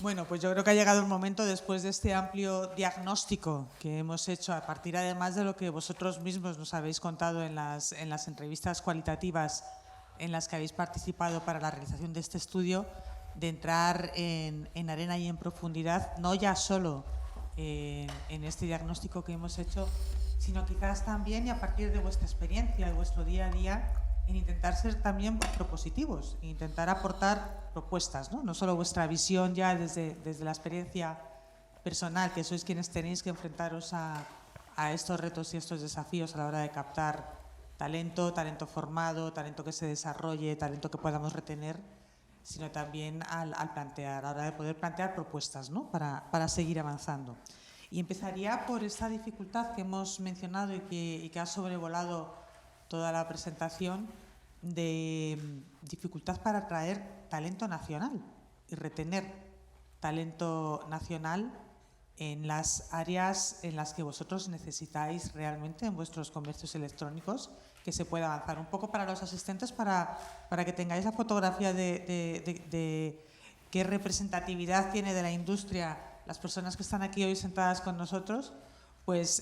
Bueno, pues yo creo que ha llegado el momento, después de este amplio diagnóstico que hemos hecho, a partir además de lo que vosotros mismos nos habéis contado en las entrevistas cualitativas en las que habéis participado para la realización de este estudio, de entrar en arena y en profundidad, no ya solo en este diagnóstico que hemos hecho, sino quizás también, y a partir de vuestra experiencia, de vuestro día a día, en intentar ser también propositivos, e intentar aportar propuestas, ¿no? No solo vuestra visión ya desde la experiencia personal, que sois quienes tenéis que enfrentaros a estos retos y estos desafíos a la hora de captar talento formado, talento que se desarrolle, talento que podamos retener, sino también al plantear, a la hora de poder plantear propuestas, ¿no? para seguir avanzando. Y empezaría por esta dificultad que hemos mencionado y que ha sobrevolado toda la presentación, de dificultad para atraer talento nacional y retener talento nacional en las áreas en las que vosotros necesitáis realmente en vuestros comercios electrónicos que se pueda avanzar. Un poco para los asistentes, para que tengáis la fotografía de qué representatividad tiene de la industria las personas que están aquí hoy sentadas con nosotros, pues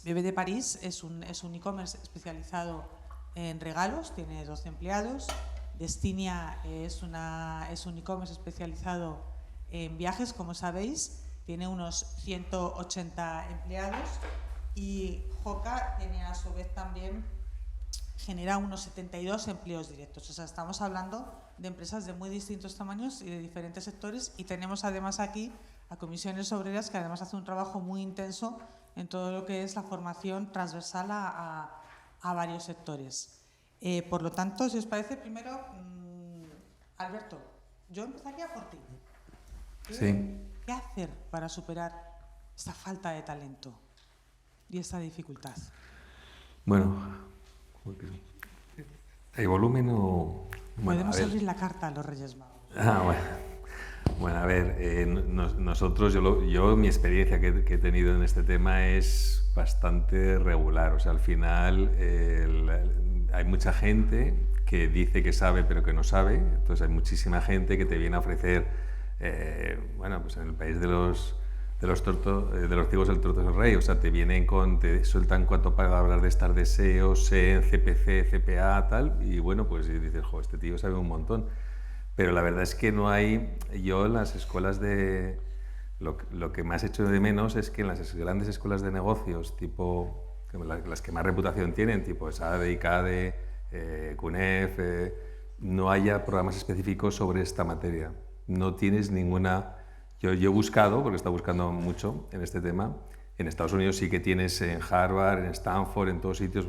Bebé de París es un e-commerce especializado en regalos, tiene 12 empleados. Destinia es un e-commerce especializado en viajes, como sabéis, tiene unos 180 empleados. Y Joca tiene a su vez también, genera unos 72 empleos directos. O sea, estamos hablando de empresas de muy distintos tamaños y de diferentes sectores, y tenemos además aquí a Comisiones Obreras, que además hace un trabajo muy intenso en todo lo que es la formación transversal a varios sectores. Por lo tanto, si os parece, primero, Alberto, yo empezaría por ti. ¿Qué hacer para superar esta falta de talento y esta dificultad? Bueno, ¿hay volumen o...? Podemos abrir la carta a los Reyes Magos. Bueno, a ver, nosotros, yo mi experiencia que he tenido en este tema es bastante regular. O sea, al final hay mucha gente que dice que sabe pero que no sabe. Entonces hay muchísima gente que te viene a ofrecer, pues en el país de los ciegos el torto es el rey. O sea, te sueltan 4 palabras de estas de SEO, SEM, CPC, CPA, tal, y bueno, pues y dices, jo, este tío sabe un montón. Pero la verdad es que no hay, yo en las escuelas lo que más echo de menos es que en las grandes escuelas de negocios, tipo las que más reputación tienen, tipo SADE, ICADE, CUNEF, no haya programas específicos sobre esta materia. No tienes ninguna... Yo he buscado, porque he estado buscando mucho en este tema. En Estados Unidos sí que tienes en Harvard, en Stanford, en todos sitios,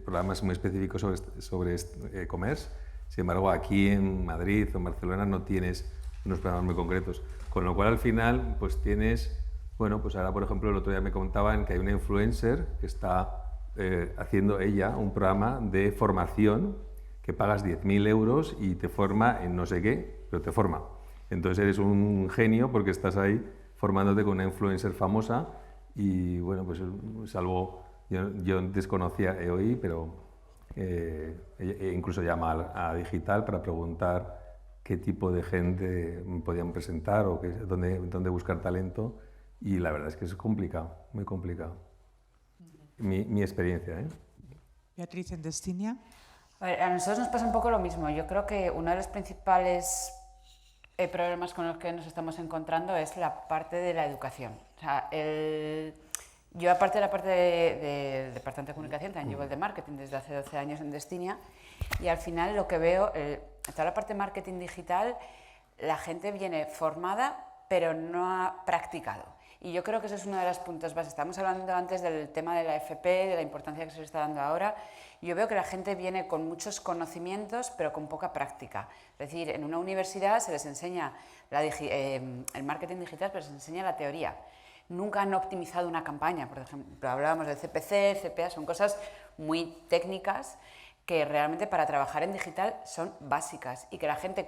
programas muy específicos sobre e-commerce. Sin embargo, aquí en Madrid o en Barcelona no tienes unos programas muy concretos. Con lo cual, al final, pues tienes... Bueno, pues ahora, por ejemplo, el otro día me contaban que hay una influencer que está haciendo ella un programa de formación que pagas 10.000 euros y te forma en no sé qué, pero te forma. Entonces eres un genio porque estás ahí formándote con una influencer famosa y, bueno, pues es algo... Yo desconocía EOI, pero... incluso llamar a Digital para preguntar qué tipo de gente podían presentar o dónde buscar talento, y la verdad es que es complicado, muy complicado. Mi experiencia, ¿eh? Beatriz, en Destinia. A nosotros nos pasa un poco lo mismo. Yo creo que uno de los principales problemas con los que nos estamos encontrando es la parte de la educación. O sea, yo, aparte de la parte del departamento de comunicación, también llevo el de marketing desde hace 12 años en Destinia, y al final lo que veo, toda la parte de marketing digital, la gente viene formada pero no ha practicado. Y yo creo que eso es uno de los puntos básicos. Estamos hablando antes del tema de la FP, de la importancia que se le está dando ahora. Yo veo que la gente viene con muchos conocimientos pero con poca práctica. Es decir, en una universidad se les enseña el marketing digital, pero se les enseña la teoría. Nunca han optimizado una campaña, por ejemplo, hablábamos de CPC, CPA, son cosas muy técnicas que realmente para trabajar en digital son básicas y que la gente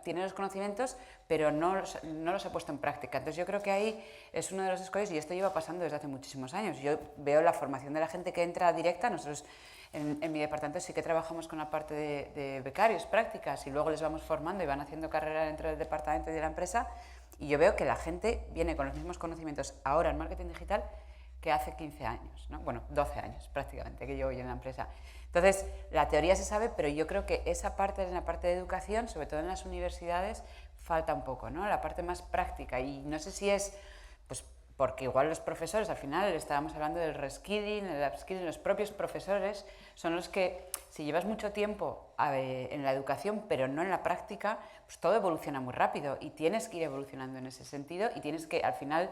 tiene los conocimientos pero no los ha puesto en práctica. Entonces yo creo que ahí es uno de los escollos, y esto lleva pasando desde hace muchísimos años. Yo veo la formación de la gente que entra directa, nosotros En mi departamento sí que trabajamos con la parte de becarios, prácticas, y luego les vamos formando y van haciendo carrera dentro del departamento y de la empresa, y yo veo que la gente viene con los mismos conocimientos ahora en marketing digital que hace 15 años, ¿no? Bueno, 12 años prácticamente que llevo yo en la empresa. Entonces, la teoría se sabe, pero yo creo que esa parte, en la parte de educación, sobre todo en las universidades, falta un poco, ¿no? La parte más práctica, y no sé si es, pues, porque igual los profesores, al final estábamos hablando del reskilling, el upskilling, los propios profesores son los que, si llevas mucho tiempo en la educación, pero no en la práctica, pues todo evoluciona muy rápido y tienes que ir evolucionando en ese sentido y tienes que, al final,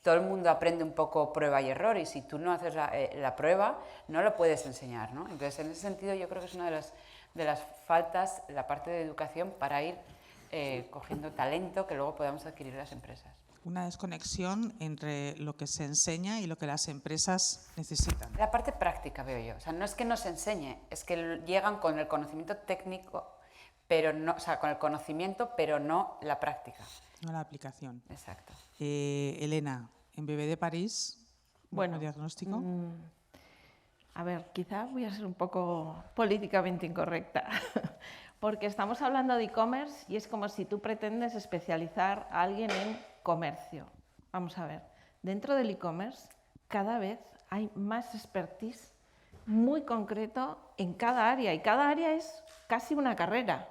todo el mundo aprende un poco prueba y error, y si tú no haces la prueba, no lo puedes enseñar, ¿no? Entonces, en ese sentido, yo creo que es una de las faltas, la parte de educación, para ir cogiendo talento que luego podamos adquirir las empresas. Una desconexión entre lo que se enseña y lo que las empresas necesitan. La parte práctica, veo yo. O sea, no es que nos enseñe, es que llegan con el conocimiento técnico, pero no, o sea, con el conocimiento, pero no la práctica. No la aplicación. Exacto. Elena, en Bebé de París, bueno, diagnóstico. A ver, quizás voy a ser un poco políticamente incorrecta, porque estamos hablando de e-commerce y es como si tú pretendes especializar a alguien en comercio. Vamos a ver, dentro del e-commerce cada vez hay más expertise muy concreto en cada área, y cada área es casi una carrera.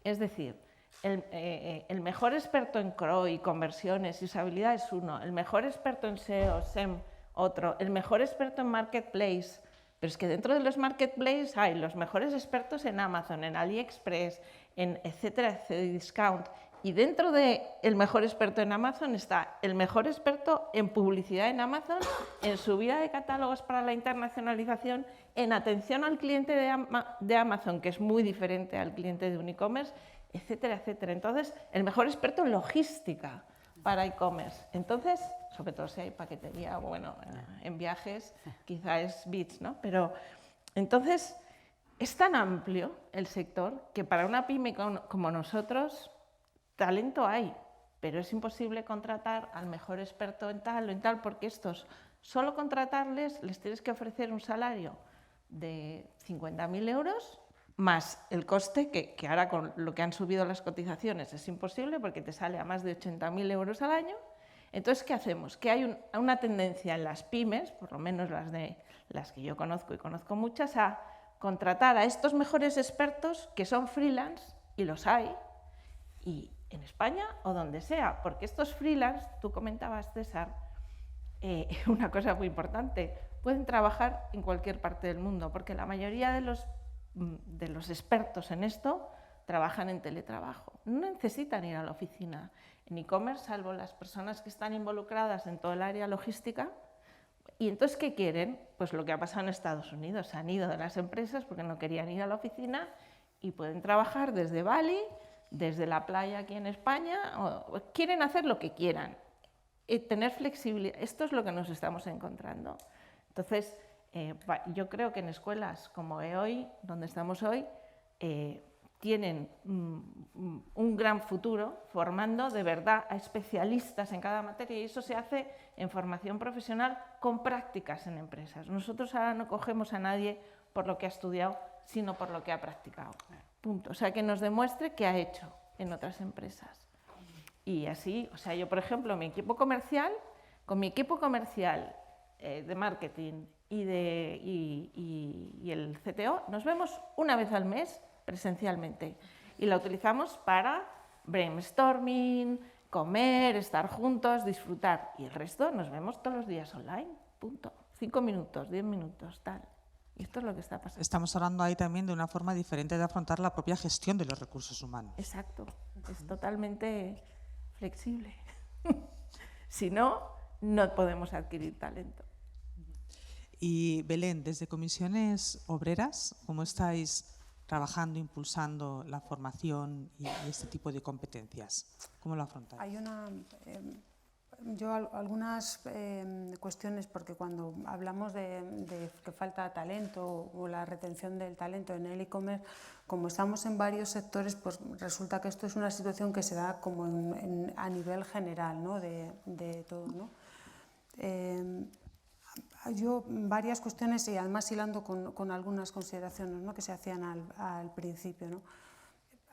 Es decir, el mejor experto en CRO, conversiones y usabilidad es uno, el mejor experto en SEO, SEM, otro, el mejor experto en Marketplace. Pero es que dentro de los Marketplace hay los mejores expertos en Amazon, en AliExpress, en etcétera, Cdiscount. Y dentro del mejor experto en Amazon está el mejor experto en publicidad en Amazon, en subida de catálogos para la internacionalización, en atención al cliente de Amazon, que es muy diferente al cliente de un e-commerce, etcétera, etcétera. Entonces, el mejor experto en logística para e-commerce. Entonces, sobre todo si hay paquetería, bueno, en viajes, quizá es Bits, ¿no? Pero, entonces, es tan amplio el sector que para una pyme como nosotros, talento hay, pero es imposible contratar al mejor experto en tal o en tal, porque estos, solo contratarles, les tienes que ofrecer un salario de 50.000 euros, más el coste, que ahora con lo que han subido las cotizaciones es imposible porque te sale a más de 80.000 euros al año. Entonces, ¿qué hacemos? Que hay una tendencia en las pymes, por lo menos las que yo conozco y conozco muchas, a contratar a estos mejores expertos que son freelance, y los hay, y en España o donde sea, porque estos freelance, tú comentabas, César, una cosa muy importante, pueden trabajar en cualquier parte del mundo, porque la mayoría de los expertos en esto trabajan en teletrabajo, no necesitan ir a la oficina. En e-commerce, salvo las personas que están involucradas en todo el área logística. Y entonces, ¿qué quieren? Pues lo que ha pasado en Estados Unidos, se han ido de las empresas porque no querían ir a la oficina y pueden trabajar desde Bali, desde la playa aquí en España, o quieren hacer lo que quieran, tener flexibilidad. Esto es lo que nos estamos encontrando. Entonces, yo creo que en escuelas como EOI, donde estamos hoy, tienen un gran futuro formando de verdad a especialistas en cada materia, y eso se hace en formación profesional con prácticas en empresas. Nosotros ahora no cogemos a nadie por lo que ha estudiado, sino por lo que ha practicado. Punto. O sea, que nos demuestre qué ha hecho en otras empresas. Y así, o sea, yo por ejemplo, con mi equipo comercial de marketing y el CTO, nos vemos una vez al mes presencialmente y la utilizamos para brainstorming, comer, estar juntos, disfrutar, y el resto nos vemos todos los días online, punto. 5 minutos, 10 minutos, tal. Y esto es lo que está pasando. Estamos hablando ahí también de una forma diferente de afrontar la propia gestión de los recursos humanos. Exacto, es totalmente flexible. Si no, no podemos adquirir talento. Y Belén, desde Comisiones Obreras, ¿cómo estáis trabajando, impulsando la formación y este tipo de competencias? ¿Cómo lo afrontáis? Hay algunas cuestiones, porque cuando hablamos de que falta talento o la retención del talento en el e-commerce, como estamos en varios sectores, pues resulta que esto es una situación que se da como a nivel general, ¿no? de todo, ¿no? Yo varias cuestiones y además hilando con algunas consideraciones, ¿no?, que se hacían al principio, ¿no?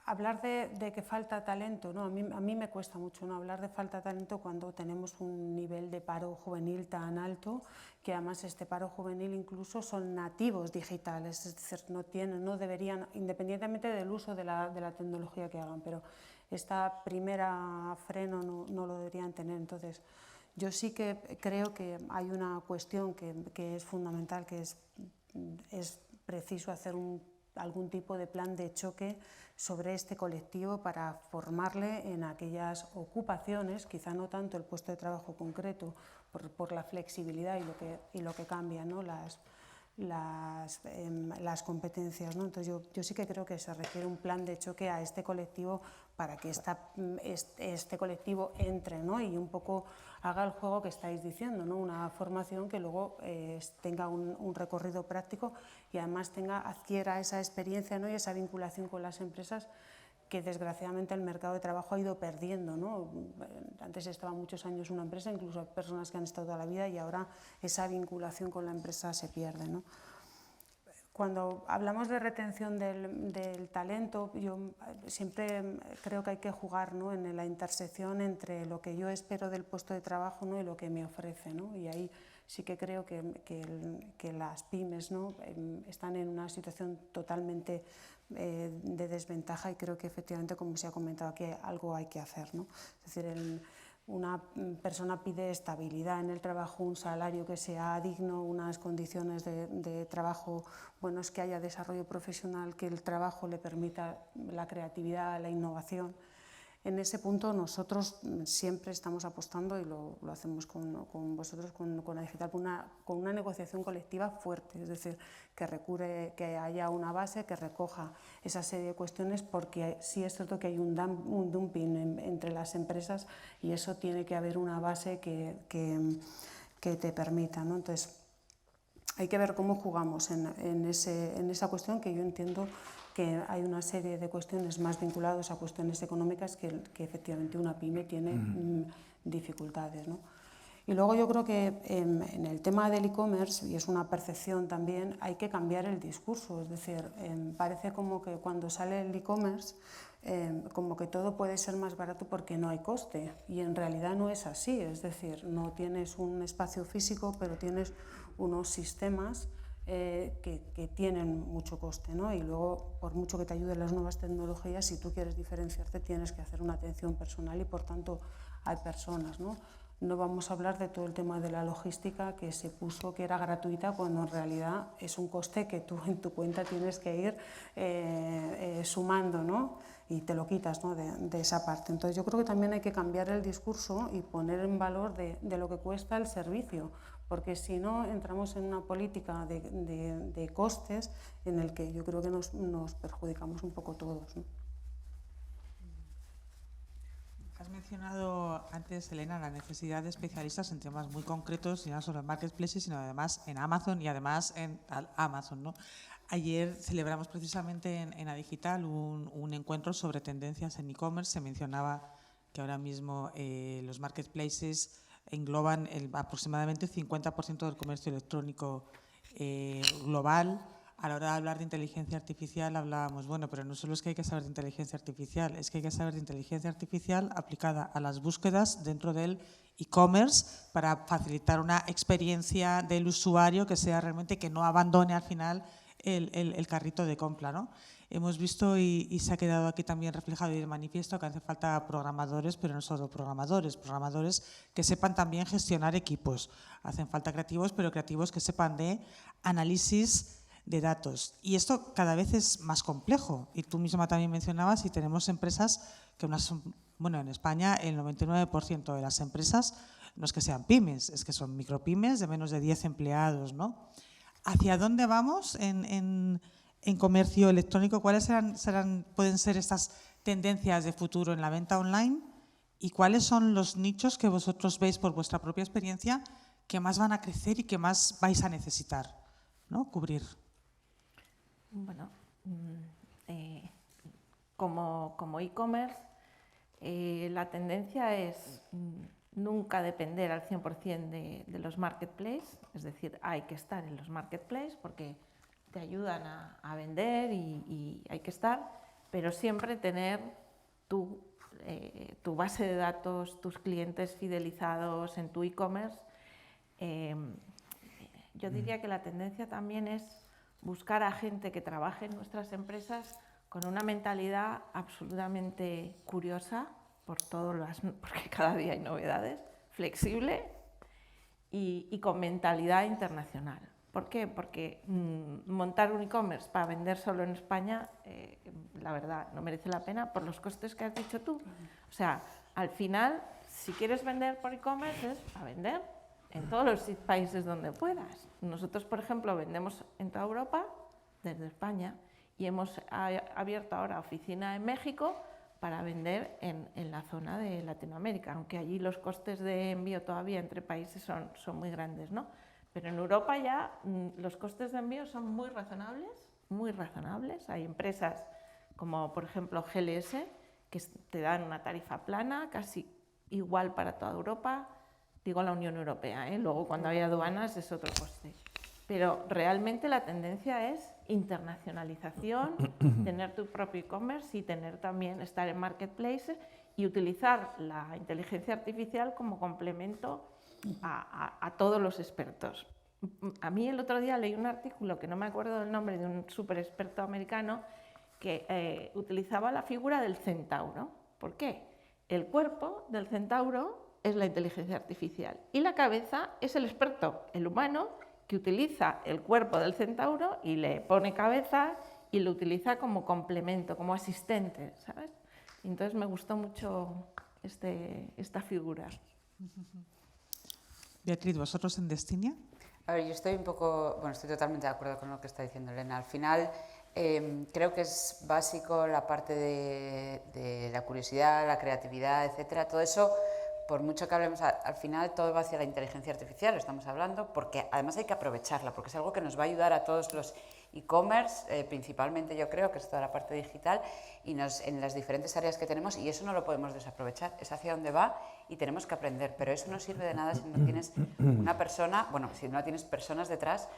Hablar de que falta talento, ¿no? A mí me cuesta mucho, ¿no?, hablar de falta de talento cuando tenemos un nivel de paro juvenil tan alto, que además este paro juvenil incluso son nativos digitales, es decir, no deberían, independientemente del uso de la tecnología que hagan, pero esta primera freno no lo deberían tener. Entonces, yo sí que creo que hay una cuestión que es fundamental, que es preciso hacer algún tipo de plan de choque sobre este colectivo para formarle en aquellas ocupaciones, quizá no tanto el puesto de trabajo concreto, por la flexibilidad y lo que cambia, ¿no?, las competencias, ¿no? Entonces yo sí que creo que se requiere un plan de choque a este colectivo para que este colectivo entre, ¿no?, y un poco haga el juego que estáis diciendo, ¿no?, una formación que luego tenga un recorrido práctico y además adquiera esa experiencia, ¿no?, y esa vinculación con las empresas que desgraciadamente el mercado de trabajo ha ido perdiendo, ¿no? Antes estaba muchos años una empresa, incluso personas que han estado toda la vida, y ahora esa vinculación con la empresa se pierde, ¿no? Cuando hablamos de retención del talento, yo siempre creo que hay que jugar, ¿no?, en la intersección entre lo que yo espero del puesto de trabajo, ¿no?, y lo que me ofrece, ¿no? Y ahí sí que creo que las pymes, ¿no?, están en una situación totalmente de desventaja, y creo que efectivamente, como se ha comentado aquí, algo hay que hacer, ¿no? Es decir, una persona pide estabilidad en el trabajo, un salario que sea digno, unas condiciones de trabajo buenas, que haya desarrollo profesional, que el trabajo le permita la creatividad, la innovación. En ese punto nosotros siempre estamos apostando, y lo hacemos con vosotros, con Digital, con una negociación colectiva fuerte, es decir, que haya una base que recoja esa serie de cuestiones, porque sí es cierto que hay un dumping entre las empresas, y eso tiene que haber una base que te permita, ¿no? Entonces, hay que ver cómo jugamos en esa cuestión, que yo entiendo que hay una serie de cuestiones más vinculadas a cuestiones económicas que efectivamente una pyme tiene dificultades, ¿no? Y luego yo creo que en el tema del e-commerce, y es una percepción también, hay que cambiar el discurso. Es decir, parece como que cuando sale el e-commerce, como que todo puede ser más barato porque no hay coste, y en realidad no es así. Es decir, no tienes un espacio físico, pero tienes unos sistemas que tienen mucho coste, ¿no? Y luego, por mucho que te ayuden las nuevas tecnologías, si tú quieres diferenciarte, tienes que hacer una atención personal, y por tanto hay personas, ¿no? No vamos a hablar de todo el tema de la logística, que se puso que era gratuita, cuando en realidad es un coste que tú en tu cuenta tienes que ir sumando, ¿no?, y te lo quitas, ¿no?, de esa parte. Entonces yo creo que también hay que cambiar el discurso y poner en valor de lo que cuesta el servicio, porque si no entramos en una política de costes en el que yo creo que nos perjudicamos un poco todos, ¿no? Has mencionado antes, Elena, la necesidad de especialistas en temas muy concretos, y no solo en marketplaces, sino además en Amazon, y además en Amazon, ¿no? Ayer celebramos precisamente en Digital un encuentro sobre tendencias en e-commerce. Se mencionaba que ahora mismo los marketplaces engloban aproximadamente el 50% del comercio electrónico global. A la hora de hablar de inteligencia artificial hablábamos, bueno, pero no solo es que hay que saber de inteligencia artificial, es que hay que saber de inteligencia artificial aplicada a las búsquedas dentro del e-commerce, para facilitar una experiencia del usuario que sea realmente, que no abandone al final el carrito de compra, ¿no? Hemos visto, y se ha quedado aquí también reflejado y de manifiesto, que hace falta programadores, pero no solo programadores que sepan también gestionar equipos. Hacen falta creativos, pero creativos que sepan de análisis de datos. Y esto cada vez es más complejo. Y tú misma también mencionabas, y tenemos empresas que en España el 99% de las empresas no es que sean pymes, es que son micropymes de menos de 10 empleados, ¿no? ¿Hacia dónde vamos en comercio electrónico? ¿Cuáles pueden ser estas tendencias de futuro en la venta online? ¿Y cuáles son los nichos que vosotros veis, por vuestra propia experiencia, que más van a crecer y que más vais a necesitar, ¿no?, cubrir? Bueno, como e-commerce, la tendencia es nunca depender al 100% de los marketplaces, es decir, hay que estar en los marketplaces porque te ayudan a vender y hay que estar, pero siempre tener tu base de datos, tus clientes fidelizados en tu e-commerce. Yo diría que la tendencia también es buscar a gente que trabaje en nuestras empresas con una mentalidad absolutamente curiosa, porque cada día hay novedades, flexible y con mentalidad internacional. ¿Por qué? Porque montar un e-commerce para vender solo en España, la verdad, no merece la pena por los costes que has dicho tú. O sea, al final, si quieres vender por e-commerce, es a vender en todos los países donde puedas. Nosotros, por ejemplo, vendemos en toda Europa, desde España, y hemos abierto ahora oficina en México para vender en la zona de Latinoamérica, aunque allí los costes de envío todavía entre países son muy grandes, ¿no? Pero en Europa ya los costes de envío son muy razonables, muy razonables. Hay empresas como, por ejemplo, GLS, que te dan una tarifa plana, casi igual para toda Europa, digo la Unión Europea, ¿eh? Luego cuando hay aduanas es otro coste. Pero realmente la tendencia es internacionalización, tener tu propio e-commerce y tener también, estar en marketplaces y utilizar la inteligencia artificial como complemento a todos los expertos. A mí el otro día leí un artículo, que no me acuerdo del nombre, de un súper experto americano que utilizaba la figura del centauro. ¿Por qué? El cuerpo del centauro es la inteligencia artificial y la cabeza es el experto, el humano, que utiliza el cuerpo del centauro y le pone cabeza y lo utiliza como complemento, como asistente, ¿sabes? Entonces me gustó mucho esta figura. Beatriz, ¿vosotros en Destinia? A ver, yo estoy estoy totalmente de acuerdo con lo que está diciendo Elena. Al final, creo que es básico la parte de la curiosidad, la creatividad, etcétera. Todo eso, por mucho que hablemos, al final todo va hacia la inteligencia artificial, lo estamos hablando, porque además hay que aprovecharla, porque es algo que nos va a ayudar a todos los e-commerce, principalmente yo creo que es toda la parte digital, y en las diferentes áreas que tenemos, y eso no lo podemos desaprovechar, es hacia dónde va y tenemos que aprender, pero eso no sirve de nada si no tienes una persona, si no tienes personas detrás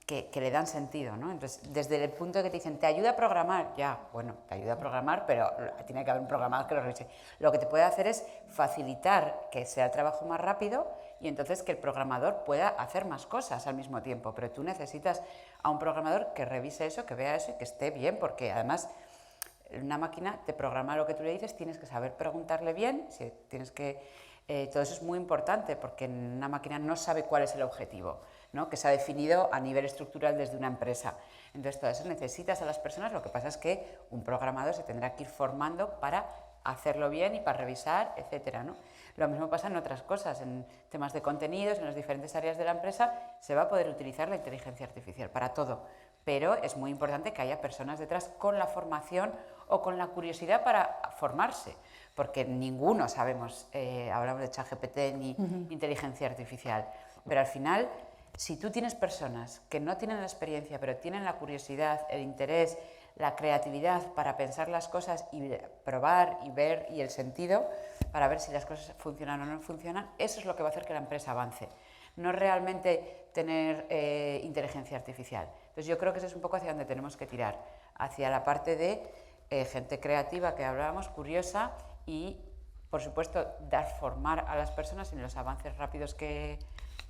que le dan sentido, ¿no? Entonces, desde el punto de que te dicen, ¿te ayuda a programar? Ya, bueno, te ayuda a programar, pero tiene que haber un programador que lo revise. Lo que te puede hacer es facilitar que sea el trabajo más rápido y entonces que el programador pueda hacer más cosas al mismo tiempo, pero tú necesitas a un programador que revise eso, que vea eso y que esté bien, porque además una máquina te programa lo que tú le dices, tienes que saber preguntarle bien, todo eso es muy importante, porque una máquina no sabe cuál es el objetivo, ¿no? Que se ha definido a nivel estructural desde una empresa. Entonces, todo eso necesitas a las personas, lo que pasa es que un programador se tendrá que ir formando para hacerlo bien y para revisar, etcétera, ¿no? Lo mismo pasa en otras cosas, en temas de contenidos, en las diferentes áreas de la empresa, se va a poder utilizar la inteligencia artificial para todo, pero es muy importante que haya personas detrás con la formación o con la curiosidad para formarse, porque ninguno sabemos, hablamos de ChatGPT ni inteligencia artificial, pero al final, si tú tienes personas que no tienen la experiencia, pero tienen la curiosidad, el interés, la creatividad para pensar las cosas y probar y ver y el sentido para ver si las cosas funcionan o no funcionan, eso es lo que va a hacer que la empresa avance. No realmente tener inteligencia artificial. Entonces yo creo que eso es un poco hacia donde tenemos que tirar, hacia la parte de gente creativa que hablábamos, curiosa y, por supuesto, formar a las personas en los avances rápidos que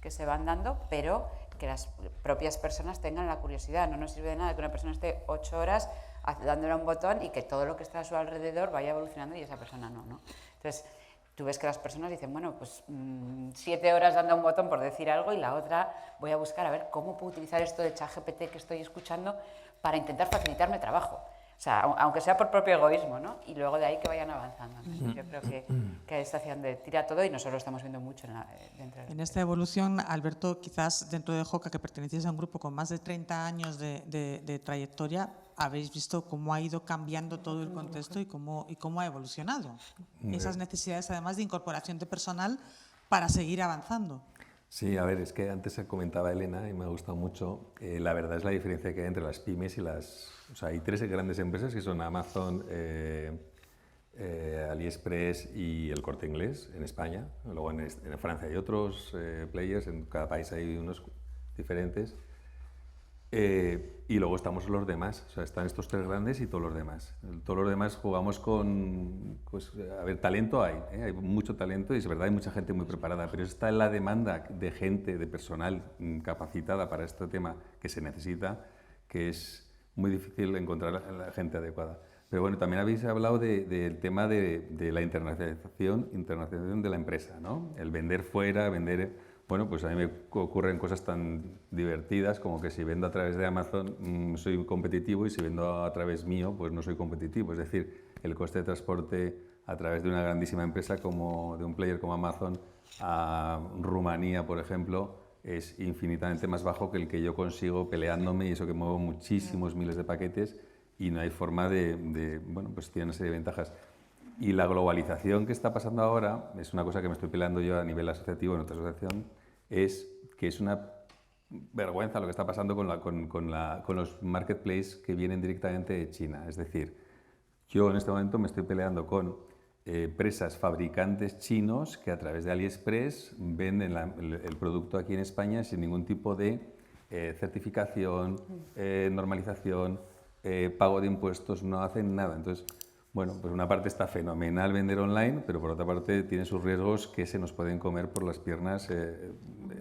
se van dando, pero que las propias personas tengan la curiosidad. No nos sirve de nada que una persona esté 8 horas dándole a un botón y que todo lo que está a su alrededor vaya evolucionando y esa persona no, ¿no? Entonces, tú ves que las personas dicen, bueno, pues 7 horas dando a un botón por decir algo y la otra voy a buscar a ver cómo puedo utilizar esto de ChatGPT que estoy escuchando para intentar facilitarme el trabajo. O sea, aunque sea por propio egoísmo, ¿no? Y luego de ahí que vayan avanzando. Entonces, yo creo que es hacia donde tira todo y nosotros lo estamos viendo mucho dentro de... En esta evolución, Alberto, quizás dentro de JOCA, que pertenecéis a un grupo con más de 30 años de trayectoria, habéis visto cómo ha ido cambiando todo el contexto y cómo ha evolucionado. Esas necesidades, además, de incorporación de personal para seguir avanzando. Sí, a ver, es que antes se comentaba Elena y me ha gustado mucho, la verdad es la diferencia que hay entre las pymes y las... O sea, hay 3 grandes empresas que son Amazon, AliExpress y el Corte Inglés en España. Luego en Francia hay otros players, en cada país hay unos diferentes. Y luego estamos los demás, o sea, están estos 3 grandes y todos los demás. Todos los demás jugamos con, pues, a ver, talento hay mucho talento y es verdad, hay mucha gente muy preparada, pero está la demanda de gente, de personal capacitada para este tema que se necesita, que es muy difícil encontrar a la gente adecuada. Pero bueno, también habéis hablado del tema de la internacionalización de la empresa, ¿no? El vender fuera, Bueno, pues a mí me ocurren cosas tan divertidas como que si vendo a través de Amazon soy competitivo y si vendo a través mío pues no soy competitivo. Es decir, el coste de transporte a través de una grandísima empresa como de un player como Amazon a Rumanía, por ejemplo, es infinitamente más bajo que el que yo consigo peleándome y eso que muevo muchísimos miles de paquetes y no hay forma bueno, pues tiene una serie de ventajas. Y la globalización que está pasando ahora, es una cosa que me estoy peleando yo a nivel asociativo en otra asociación, es que es una vergüenza lo que está pasando con los marketplaces que vienen directamente de China. Es decir, yo en este momento me estoy peleando con empresas fabricantes chinos que a través de AliExpress venden el producto aquí en España sin ningún tipo de certificación, normalización, pago de impuestos, no hacen nada. Entonces, bueno, pues una parte está fenomenal vender online, pero por otra parte tiene sus riesgos que se nos pueden comer por las piernas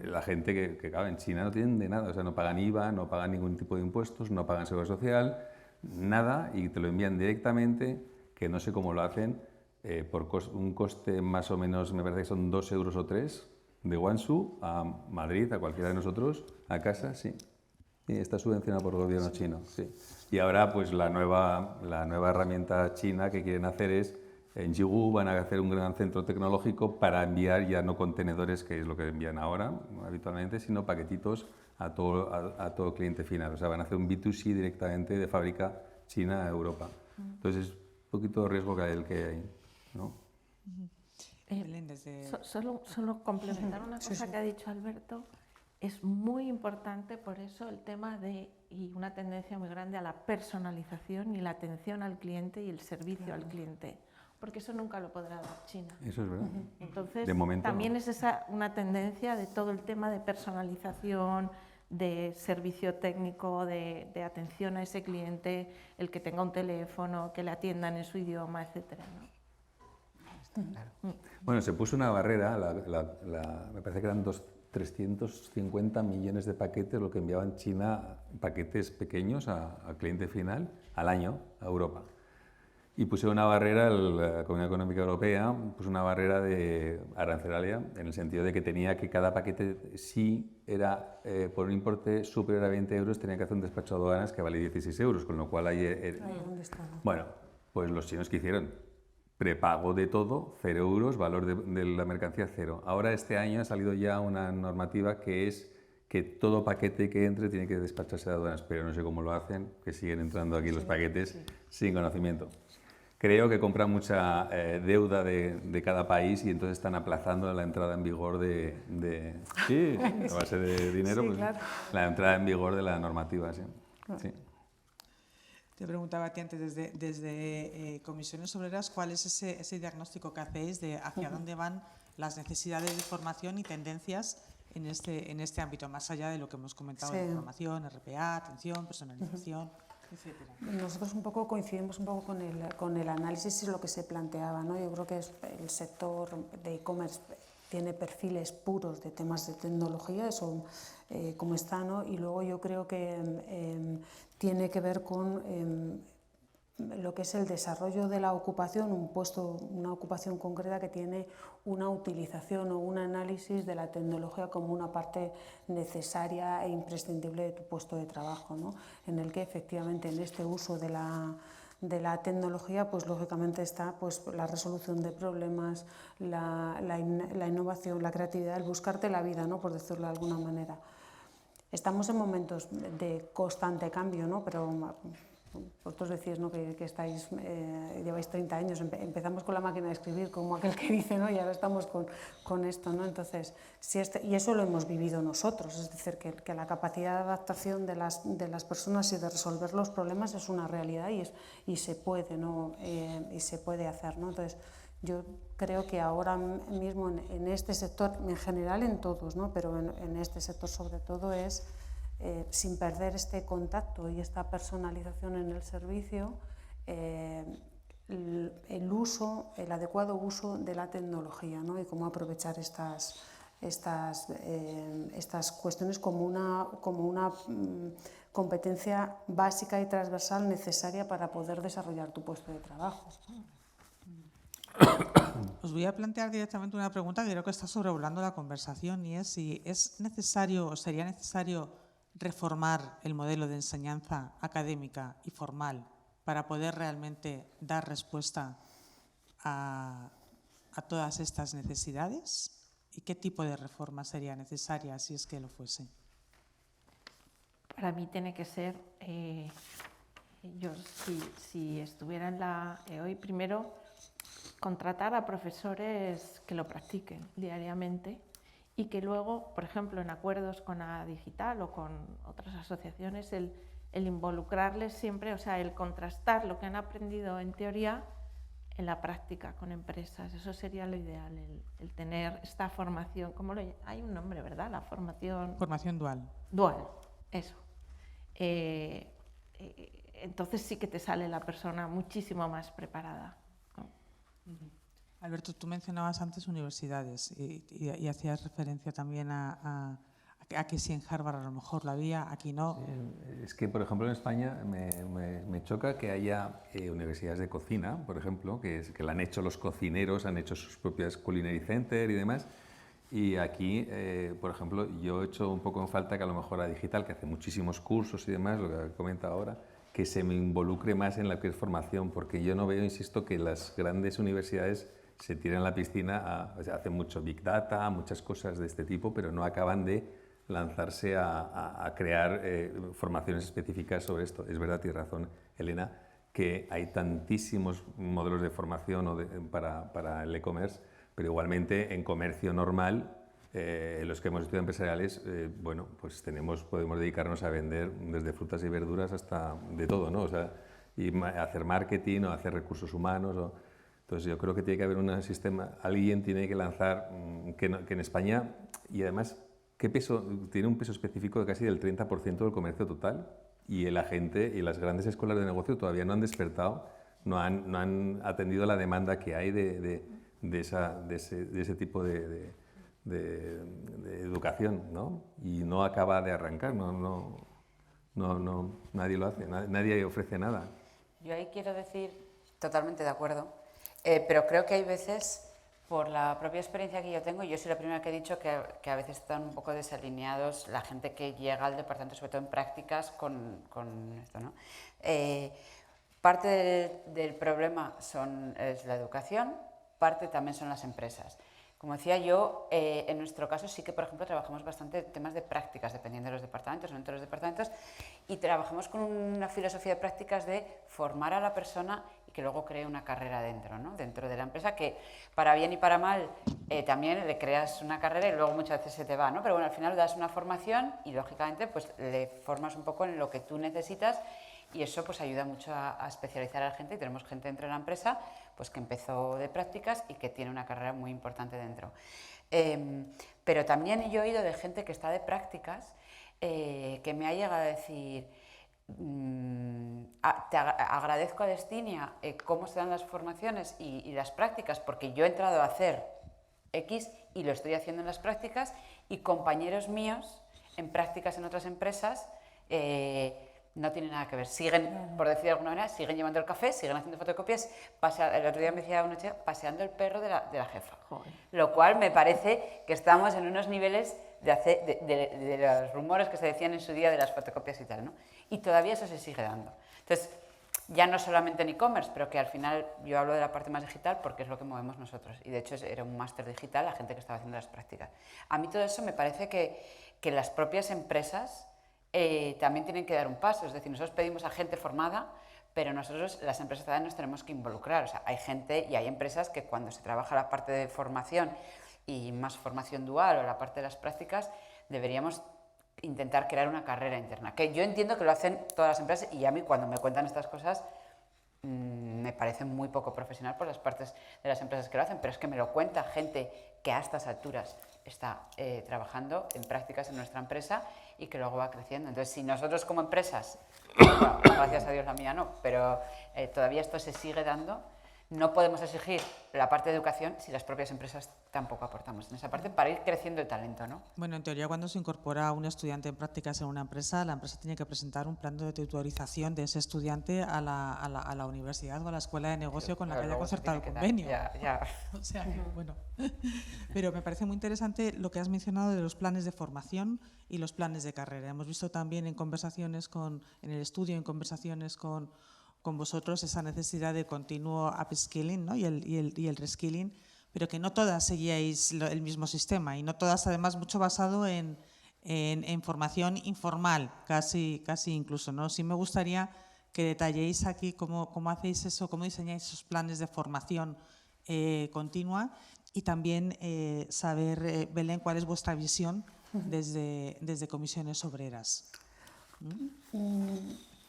la gente que claro, en China no tienen de nada, o sea, no pagan IVA, no pagan ningún tipo de impuestos, no pagan seguridad social, nada, y te lo envían directamente, que no sé cómo lo hacen, por un coste más o menos, me parece que son 2 euros o 3, de Guangzhou a Madrid, a cualquiera de nosotros, a casa, sí. Y está subvencionado por el gobierno chino, sí. Y ahora, pues la nueva herramienta china que quieren hacer es, en Jigu van a hacer un gran centro tecnológico para enviar ya no contenedores, que es lo que envían ahora habitualmente, sino paquetitos a todo cliente final. O sea, van a hacer un B2C directamente de fábrica china a Europa. Entonces, es un poquito de riesgo que hay, ¿no? Solo complementar una cosa que ha dicho Alberto. Es muy importante por eso el tema y una tendencia muy grande a la personalización y la atención al cliente y el servicio al cliente, porque eso nunca lo podrá dar China. Eso es verdad. Entonces, de momento, también no. Es una tendencia de todo el tema de personalización, de servicio técnico, de atención a ese cliente, el que tenga un teléfono, que le atiendan en su idioma, etcétera, ¿no? Claro. Bueno, se puso una barrera, me parece que eran 350 millones de paquetes, lo que enviaban China, paquetes pequeños al cliente final, al año, a Europa. Y pusieron una barrera, la Comunidad Económica Europea puso una barrera de arancelaria, en el sentido de que tenía que cada paquete, si era por un importe superior a 20 euros, tenía que hacer un despacho de aduanas que vale 16 euros, con lo cual ¿Dónde está? Bueno, pues los chinos que hicieron prepago de todo, 0 euros, valor de la mercancía 0. Ahora este año ha salido ya una normativa que es que todo paquete que entre tiene que despacharse de aduanas, pero no sé cómo lo hacen, que siguen entrando aquí los paquetes sin conocimiento. Creo que compran mucha deuda de cada país y entonces están aplazando la entrada en vigor sí, a base de dinero, Sí, pues, claro. la entrada en vigor de la normativa, sí. Claro. Sí. Te preguntaba a ti antes, desde Comisiones Obreras, ¿cuál es ese diagnóstico que hacéis de hacia dónde van las necesidades de formación y tendencias en este ámbito, más allá de lo que hemos comentado de formación, RPA, atención, personalización, etcétera? Nosotros coincidimos un poco con el análisis y lo que se planteaba, ¿no? Yo creo que el sector de e-commerce tiene perfiles puros de temas de tecnología, eso como está, ¿no? Y luego yo creo que tiene que ver con lo que es el desarrollo de la ocupación, una ocupación concreta que tiene una utilización o un análisis de la tecnología como una parte necesaria e imprescindible de tu puesto de trabajo, ¿no? En el que efectivamente en este uso de la tecnología, pues lógicamente está pues, la resolución de problemas, la innovación, la creatividad, el buscarte la vida, ¿no? Por decirlo de alguna manera. Estamos en momentos de constante cambio, ¿no? Pero vosotros decís, ¿no?, que estáis, lleváis 30 años, empezamos con la máquina de escribir, como aquel que dice, ¿no?, y ahora estamos con esto, ¿no? Entonces, y eso lo hemos vivido nosotros, es decir, que la capacidad de adaptación de las personas y de resolver los problemas es una realidad y se puede, ¿no?, y se puede hacer, ¿no? Entonces, yo creo que ahora mismo en este sector, en general en todos, ¿no?, pero en este sector sobre todo es, sin perder este contacto y esta personalización en el servicio, el adecuado uso de la tecnología, ¿no?, y cómo aprovechar estas cuestiones como una competencia básica y transversal necesaria para poder desarrollar tu puesto de trabajo. Os voy a plantear directamente una pregunta que creo que está sobrevolando la conversación, y es si es necesario o sería necesario reformar el modelo de enseñanza académica y formal para poder realmente dar respuesta a todas estas necesidades, y qué tipo de reforma sería necesaria si es que lo fuese. Para mí tiene que ser, yo si estuviera en la EOI, primero contratar a profesores que lo practiquen diariamente y que luego, por ejemplo, en acuerdos con A Digital o con otras asociaciones, el involucrarles siempre, o sea, el contrastar lo que han aprendido en teoría en la práctica con empresas. Eso sería lo ideal, el tener esta formación, hay un nombre, ¿verdad? La formación... Formación dual. Dual, eso. Entonces sí que te sale la persona muchísimo más preparada, ¿no? Alberto, tú mencionabas antes universidades y hacías referencia también a que si en Harvard a lo mejor la había, aquí no. Sí, es que, por ejemplo, en España me choca que haya universidades de cocina, por ejemplo, que la han hecho los cocineros, han hecho sus propias culinary center y demás. Y aquí, por ejemplo, yo he hecho un poco en falta que a lo mejor a Digital, que hace muchísimos cursos y demás, lo que comenta ahora, que se me involucre más en lo que es formación, porque yo no veo, insisto, que las grandes universidades se tiran a la piscina, o sea, hacen mucho Big Data, muchas cosas de este tipo, pero no acaban de lanzarse a crear formaciones específicas sobre esto. Es verdad, tienes razón, Elena, que hay tantísimos modelos de formación para el e-commerce, pero igualmente en comercio normal, los que hemos estudiado empresariales, bueno, pues podemos dedicarnos a vender desde frutas y verduras hasta de todo, ¿no? O sea, y hacer marketing o hacer recursos humanos. Entonces yo creo que tiene que haber un sistema, alguien tiene que lanzar, que en España, y además, ¿qué peso? Tiene un peso específico de casi del 30% del comercio total, y la gente y las grandes escuelas de negocio todavía no han despertado, no han atendido la demanda que hay de ese tipo de educación, ¿no? Y no acaba de arrancar, nadie lo hace, nadie ofrece nada. Yo ahí quiero decir, totalmente de acuerdo, pero creo que hay veces, por la propia experiencia que yo tengo, yo soy la primera que he dicho que a veces están un poco desalineados la gente que llega al departamento, sobre todo en prácticas, con esto, ¿no? Parte del problema es la educación, parte también son las empresas. Como decía yo, en nuestro caso sí que, por ejemplo, trabajamos bastante temas de prácticas, dependiendo de los departamentos, no en todos los departamentos, y trabajamos con una filosofía de prácticas de formar a la persona y que luego cree una carrera dentro, ¿no? Dentro de la empresa, que para bien y para mal también le creas una carrera y luego muchas veces se te va, ¿no? Pero bueno, al final das una formación y lógicamente pues le formas un poco en lo que tú necesitas, y eso pues ayuda mucho a especializar a la gente, y tenemos gente dentro de la empresa pues que empezó de prácticas y que tiene una carrera muy importante dentro. Pero también yo he oído de gente que está de prácticas que me ha llegado a decir, te agradezco a Destinia cómo se dan las formaciones y las prácticas, porque yo he entrado a hacer X y lo estoy haciendo en las prácticas, y compañeros míos en prácticas en otras empresas no tiene nada que ver. Siguen, por decir de alguna manera, siguen llevando el café, siguen haciendo fotocopias. El otro día me decía una chica, paseando el perro de la jefa. Joder. Lo cual me parece que estamos en unos niveles de los rumores que se decían en su día de las fotocopias y tal, ¿no? Y todavía eso se sigue dando. Entonces, ya no solamente en e-commerce, pero que al final yo hablo de la parte más digital porque es lo que movemos nosotros. Y de hecho era un máster digital la gente que estaba haciendo las prácticas. A mí todo eso me parece que las propias empresas también tienen que dar un paso. Es decir, nosotros pedimos a gente formada, pero nosotros, las empresas también nos tenemos que involucrar. O sea, hay gente y hay empresas que cuando se trabaja la parte de formación y más formación dual o la parte de las prácticas, deberíamos intentar crear una carrera interna. Que yo entiendo que lo hacen todas las empresas y a mí cuando me cuentan estas cosas me parece muy poco profesional por las partes de las empresas que lo hacen, pero es que me lo cuenta gente que a estas alturas está trabajando en prácticas en nuestra empresa y que luego va creciendo. Entonces, si nosotros como empresas, bueno, gracias a Dios la mía no, pero todavía esto se sigue dando, no podemos exigir la parte de educación si las propias empresas tampoco aportamos en esa parte para ir creciendo el talento, ¿no? Bueno, en teoría, cuando se incorpora un estudiante en prácticas en una empresa, la empresa tiene que presentar un plan de tutorización de ese estudiante a la universidad o a la escuela de negocio con la que haya concertado el convenio. Ya. O sea que, bueno. Pero me parece muy interesante lo que has mencionado de los planes de formación y los planes de carrera. Hemos visto también en conversaciones en el estudio, en conversaciones con vosotros, esa necesidad de continuo upskilling, ¿no? y el reskilling, pero que no todas seguíais el mismo sistema y no todas, además, mucho basado en formación informal, casi incluso, ¿no? Sí me gustaría que detalléis aquí cómo hacéis eso, cómo diseñáis esos planes de formación continua y también saber, Belén, cuál es vuestra visión desde Comisiones Obreras.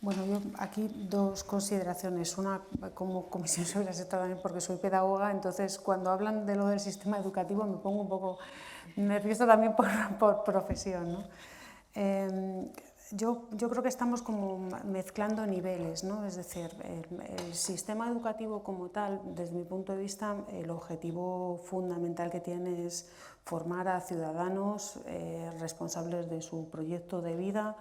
Bueno, yo aquí dos consideraciones. Una, como Comisión Obreras, también porque soy pedagoga, entonces cuando hablan de lo del sistema educativo me pongo un poco nerviosa también por profesión, ¿no? Yo creo que estamos como mezclando niveles, ¿no? Es decir, el sistema educativo como tal, desde mi punto de vista, el objetivo fundamental que tiene es formar a ciudadanos responsables de su proyecto de vida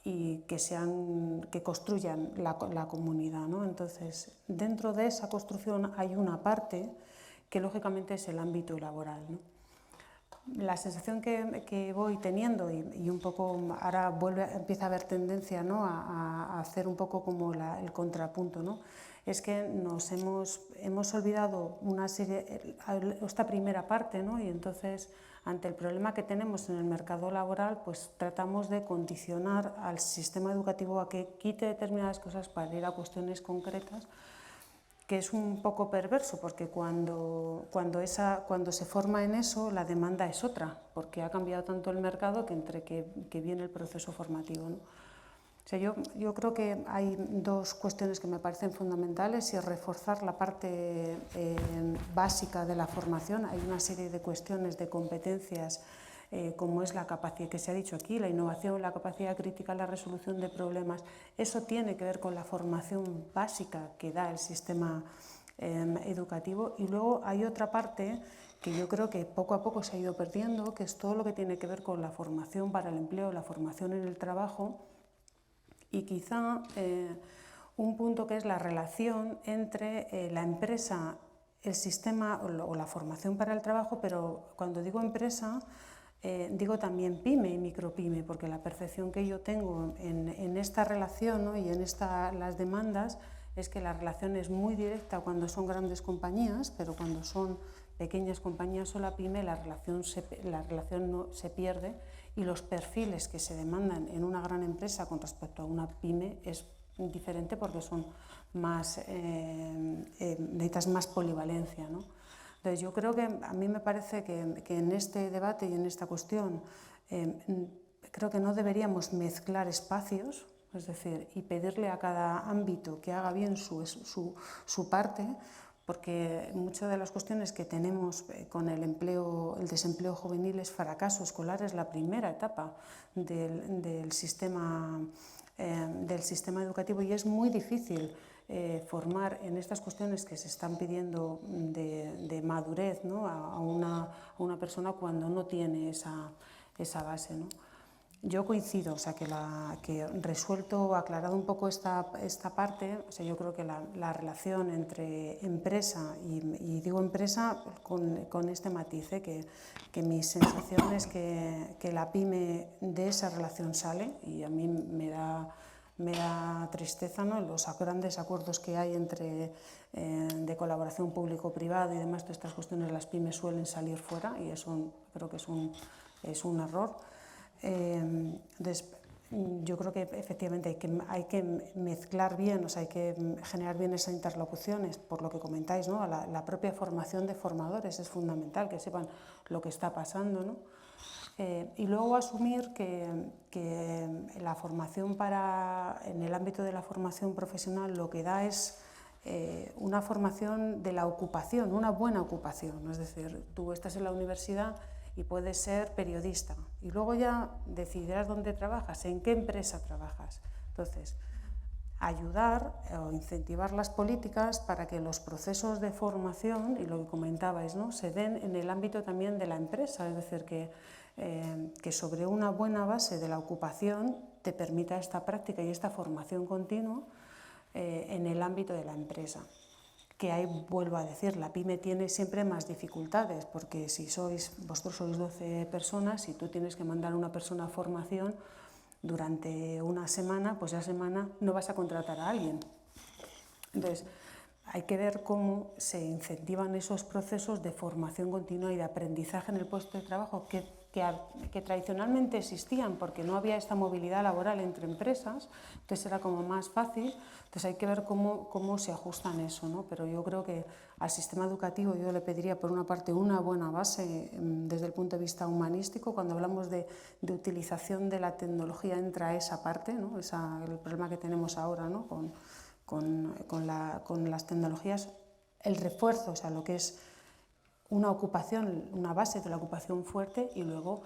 y que construyan la comunidad, ¿no? Entonces, dentro de esa construcción hay una parte que lógicamente es el ámbito laboral, ¿no? La sensación que voy teniendo, y un poco ahora empieza a haber tendencia, ¿no?, a hacer un poco como el contrapunto, ¿no?, es que nos hemos olvidado esta primera parte, ¿no?, y entonces ante el problema que tenemos en el mercado laboral, pues tratamos de condicionar al sistema educativo a que quite determinadas cosas para ir a cuestiones concretas, que es un poco perverso, porque cuando se forma en eso, la demanda es otra, porque ha cambiado tanto el mercado que viene el proceso formativo, ¿no? O sea, yo creo que hay dos cuestiones que me parecen fundamentales, y es reforzar la parte básica de la formación. Hay una serie de cuestiones, de competencias, como es la capacidad, que se ha dicho aquí, la innovación, la capacidad crítica, la resolución de problemas. Eso tiene que ver con la formación básica que da el sistema educativo. Y luego hay otra parte que yo creo que poco a poco se ha ido perdiendo, que es todo lo que tiene que ver con la formación para el empleo, la formación en el trabajo, y quizá un punto que es la relación entre la empresa, el sistema o la formación para el trabajo, pero cuando digo empresa, digo también pyme y micropyme, porque la percepción que yo tengo en esta relación, ¿no?, y en las demandas, es que la relación es muy directa cuando son grandes compañías, pero cuando son pequeñas compañías o la pyme, la relación se pierde, y los perfiles que se demandan en una gran empresa con respecto a una pyme es diferente, porque son necesitas más polivalencia, ¿no? Entonces, yo creo que a mí me parece que en este debate y en esta cuestión creo que no deberíamos mezclar espacios, es decir, y pedirle a cada ámbito que haga bien su parte, porque muchas de las cuestiones que tenemos con el desempleo juvenil es fracaso escolar, es la primera etapa del sistema educativo, y es muy difícil formar en estas cuestiones que se están pidiendo de madurez, ¿no?, a una persona cuando no tiene esa base, ¿no? Yo coincido, o sea, que resuelto, aclarado un poco esta parte, o sea, yo creo que la relación entre empresa y digo empresa con este matiz, que mi sensación es que la pyme de esa relación sale, y a mí me da tristeza, ¿no?, los grandes acuerdos que hay de colaboración público-privada y demás. Todas estas cuestiones, las pymes suelen salir fuera, y eso creo que es un error. yo creo que efectivamente hay que mezclar bien, o sea, hay que generar bien esas interlocuciones, por lo que comentáis, ¿no? La propia formación de formadores es fundamental, que sepan lo que está pasando, ¿no? Y luego asumir que la formación en el ámbito de la formación profesional lo que da es una formación de la ocupación, una buena ocupación, es decir, tú estás en la universidad y puedes ser periodista y luego ya decidirás dónde trabajas, en qué empresa trabajas. Entonces, ayudar o incentivar las políticas para que los procesos de formación, y lo que comentabais, ¿no?, se den en el ámbito también de la empresa, es decir, que sobre una buena base de la ocupación te permita esta práctica y esta formación continua en el ámbito de la empresa. Que ahí, vuelvo a decir, la pyme tiene siempre más dificultades, porque si vosotros sois 12 personas y tú tienes que mandar a una persona a formación durante una semana, pues esa semana no vas a contratar a alguien. Entonces, hay que ver cómo se incentivan esos procesos de formación continua y de aprendizaje en el puesto de trabajo que tradicionalmente existían, porque no había esta movilidad laboral entre empresas, entonces era como más fácil. Entonces hay que ver cómo se ajustan eso, ¿no? Pero yo creo que al sistema educativo yo le pediría, por una parte, una buena base desde el punto de vista humanístico. Cuando hablamos de utilización de la tecnología entra esa parte, ¿no? El problema que tenemos ahora, ¿no?, con las tecnologías, el refuerzo, o sea, lo que es una ocupación, una base de la ocupación fuerte, y luego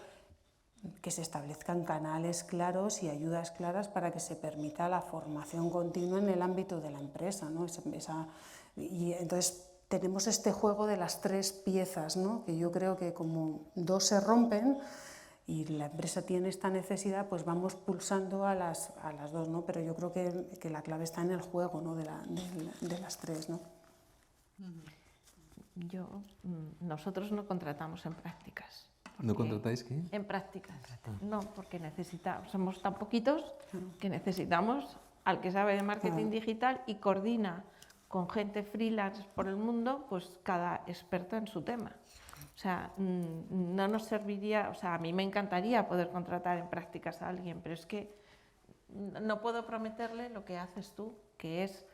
que se establezcan canales claros y ayudas claras para que se permita la formación continua en el ámbito de la empresa, ¿no? Y entonces tenemos este juego de las tres piezas, ¿no?, que yo creo que como dos se rompen y la empresa tiene esta necesidad, pues vamos pulsando a las dos, ¿no? Pero yo creo que la clave está en el juego, ¿no?, de las tres, ¿no? Nosotros no contratamos en prácticas. ¿No contratáis qué? En prácticas. No, porque somos tan poquitos que necesitamos al que sabe de marketing digital y coordina con gente freelance por el mundo, pues cada experto en su tema. O sea, no nos serviría, o sea, a mí me encantaría poder contratar en prácticas a alguien, pero es que no puedo prometerle lo que haces tú, que es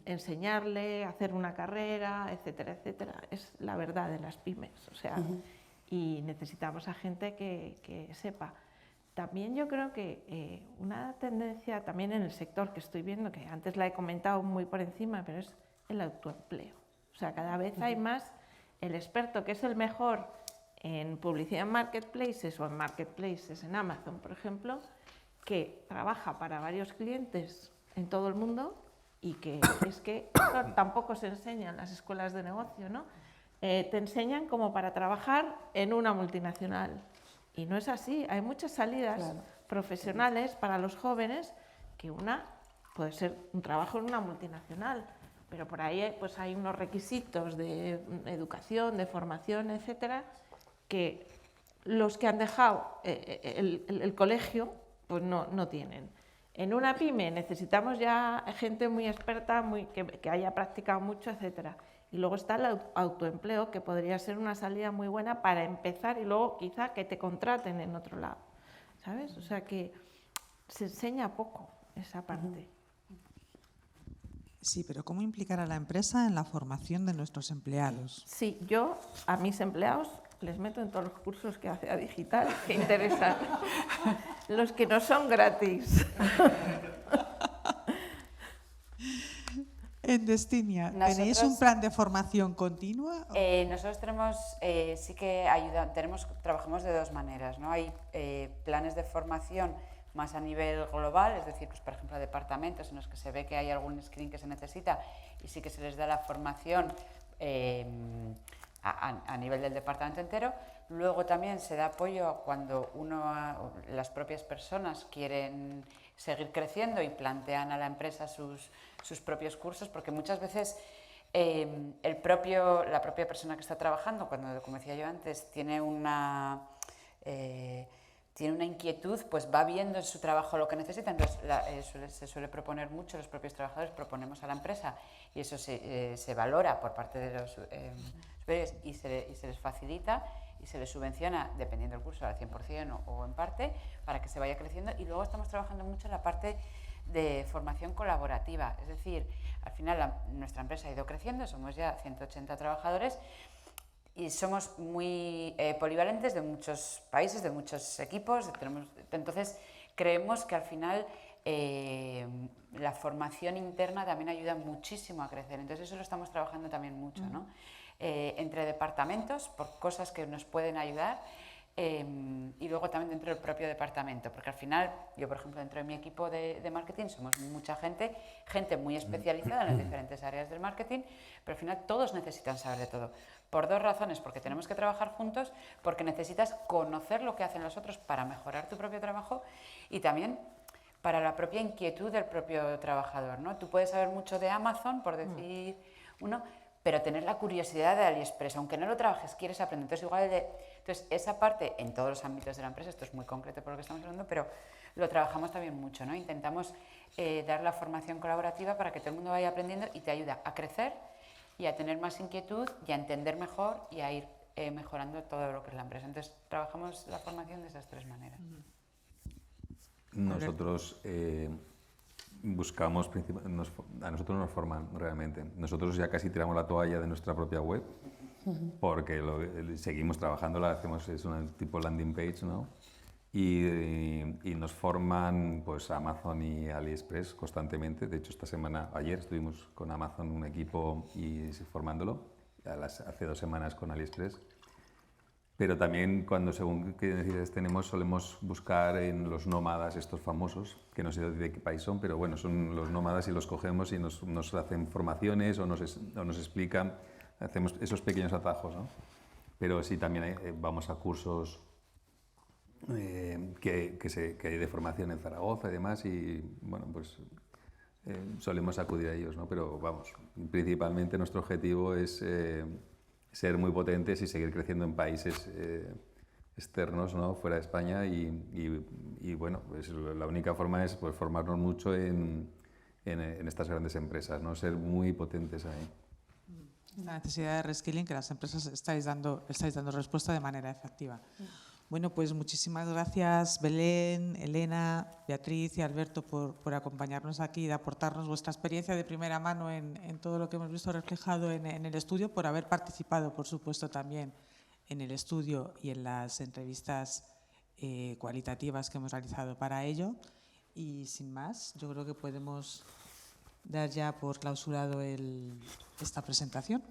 enseñarle, hacer una carrera, etcétera, etcétera. Es la verdad de las pymes, o sea, y necesitamos a gente que sepa. También yo creo que una tendencia también en el sector que estoy viendo, que antes la he comentado muy por encima, pero es el autoempleo. O sea, cada vez hay más el experto que es el mejor en publicidad en marketplaces o en marketplaces en Amazon, por ejemplo, que trabaja para varios clientes en todo el mundo y que es que tampoco se enseña en las escuelas de negocio, ¿no? Te enseñan como para trabajar en una multinacional y no es así. Hay muchas salidas profesionales para los jóvenes, que una puede ser un trabajo en una multinacional, pero por ahí pues hay unos requisitos de educación, de formación, etcétera, que los que han dejado el colegio pues no tienen. En una pyme necesitamos ya gente muy experta, que haya practicado mucho, etcétera. Y luego está el autoempleo, que podría ser una salida muy buena para empezar y luego quizá que te contraten en otro lado, ¿sabes? O sea que se enseña poco esa parte. Sí, pero ¿cómo implicar a la empresa en la formación de nuestros empleados? Sí, yo a mis empleados les meto en todos los cursos que hace a Digital que interesan, los que no son gratis. En Destinia, ¿tenéis un plan de formación continua? Nosotros tenemos, sí que trabajamos de dos maneras, ¿no? Hay planes de formación más a nivel global, es decir, pues, por ejemplo, departamentos en los que se ve que hay algún screen que se necesita y sí que se les da la formación a nivel del departamento entero. Luego también se da apoyo cuando las propias personas quieren seguir creciendo y plantean a la empresa sus propios cursos, porque muchas veces la propia persona que está trabajando, cuando, como decía yo antes, tiene una inquietud, pues va viendo en su trabajo lo que necesita. Entonces se suele proponer mucho, los propios trabajadores proponemos a la empresa y eso se valora por parte de los superiores y se les facilita. y se le subvenciona, dependiendo del curso, al 100% o en parte, para que se vaya creciendo. Y luego estamos trabajando mucho en la parte de formación colaborativa, es decir, al final nuestra empresa ha ido creciendo, somos ya 180 trabajadores y somos muy polivalentes, de muchos países, de muchos equipos, entonces creemos que al final la formación interna también ayuda muchísimo a crecer, entonces eso lo estamos trabajando también mucho, ¿no? Entre departamentos, por cosas que nos pueden ayudar, y luego también dentro del propio departamento, porque al final, yo por ejemplo dentro de mi equipo de marketing somos mucha gente muy especializada en las diferentes áreas del marketing, pero al final todos necesitan saber de todo, por dos razones: porque tenemos que trabajar juntos, porque necesitas conocer lo que hacen los otros para mejorar tu propio trabajo, y también para la propia inquietud del propio trabajador, ¿no? Tú puedes saber mucho de Amazon, por decir uno, pero tener la curiosidad de AliExpress, aunque no lo trabajes, quieres aprender. Entonces, esa parte en todos los ámbitos de la empresa, esto es muy concreto por lo que estamos hablando, pero lo trabajamos también mucho, ¿no? Intentamos dar la formación colaborativa para que todo el mundo vaya aprendiendo y te ayuda a crecer y a tener más inquietud y a entender mejor y a ir mejorando todo lo que es la empresa. Entonces, trabajamos la formación de esas tres maneras. Nosotros buscamos, a nosotros nos forman realmente. Nosotros ya casi tiramos la toalla de nuestra propia web, porque seguimos trabajando, es un tipo landing page, ¿no? Y nos forman pues Amazon y AliExpress constantemente. De hecho, ayer estuvimos con Amazon un equipo y formándolo, hace 2 semanas con AliExpress. Pero también según qué necesidades tenemos, solemos buscar en los nómadas estos famosos, que no sé de qué país son, pero bueno, son los nómadas y los cogemos y nos hacen formaciones o nos explican, hacemos esos pequeños atajos, ¿no? Pero sí, también vamos a cursos que hay de formación en Zaragoza y demás, y bueno, pues solemos acudir a ellos, ¿no? Pero vamos, principalmente nuestro objetivo es ser muy potentes y seguir creciendo en países externos, ¿no? Fuera de España, y bueno, pues la única forma es pues formarnos mucho en estas grandes empresas, ¿no? Ser muy potentes ahí. La necesidad de reskilling que las empresas estáis dando respuesta de manera efectiva. Bueno, pues muchísimas gracias Belén, Elena, Beatriz y Alberto por acompañarnos aquí y de aportarnos vuestra experiencia de primera mano en todo lo que hemos visto reflejado en el estudio, por haber participado, por supuesto, también en el estudio y en las entrevistas cualitativas que hemos realizado para ello. Y sin más, yo creo que podemos dar ya por clausurado esta presentación.